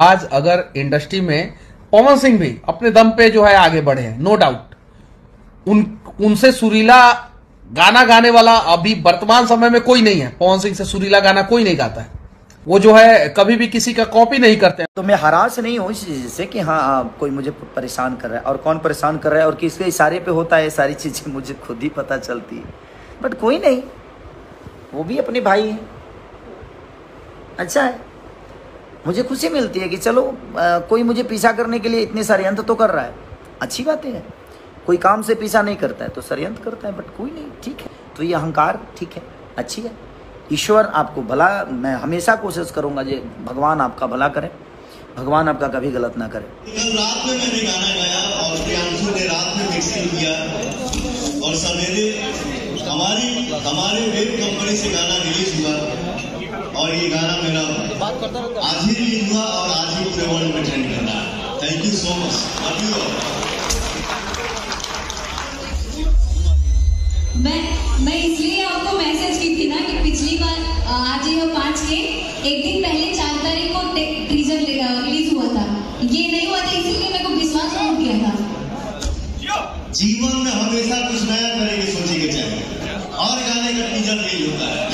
आज अगर इंडस्ट्री में पवन सिंह भी अपने दम पे जो है आगे बढ़े हैं, नो डाउट, उनसे सुरीला गाना गाने वाला अभी वर्तमान समय में कोई नहीं है। पवन सिंह से सुरीला गाना कोई नहीं गाता है, वो जो है कभी भी किसी का कॉपी नहीं करते हैं। तो मैं हरास नहीं हूँ इस चीज से कि हाँ कोई मुझे परेशान कर रहा है, और कौन परेशान कर रहा है और किसके इशारे पे होता है, सारी चीजें मुझे खुद ही पता चलती है। बट कोई नहीं, वो भी अपने भाई हैं, अच्छा है, मुझे खुशी मिलती है कि चलो कोई मुझे पीछा करने के लिए इतने षड्यंत्र तो कर रहा है, अच्छी बात है। कोई काम से पीछा नहीं करता है तो षड्यंत्र करता है, बट कोई नहीं, ठीक है। तो ये अहंकार ठीक है, अच्छी है। ईश्वर आपको भला, मैं हमेशा कोशिश करूंगा जी, भगवान आपका भला करे, भगवान आपका कभी गलत ना करे। कल रात में मैंने गाना गाया और प्रियांशु ने रात में मिक्सिंग किया और सवेरे हमारे वेब कंपनी से गाना रिलीज हुआ और ये गाना मेरा आज ही रिलीज हुआ और आज ही पूरे वर्ल्ड में ट्रेंड कर रहा है। Thank you so much, love you. मैं इसलिए आपको मैसेज की थी ना कि पिछली बार आज ही 5 के एक दिन पहले 4 तारीख को टीजर रिलीज हुआ था, ये नहीं हुआ था, इसीलिए मेरे को विश्वास नहीं किया था। जीवन में हमेशा कुछ नया करेंगे सोचिए चाहिए, और गाने का टीजर नहीं होता है।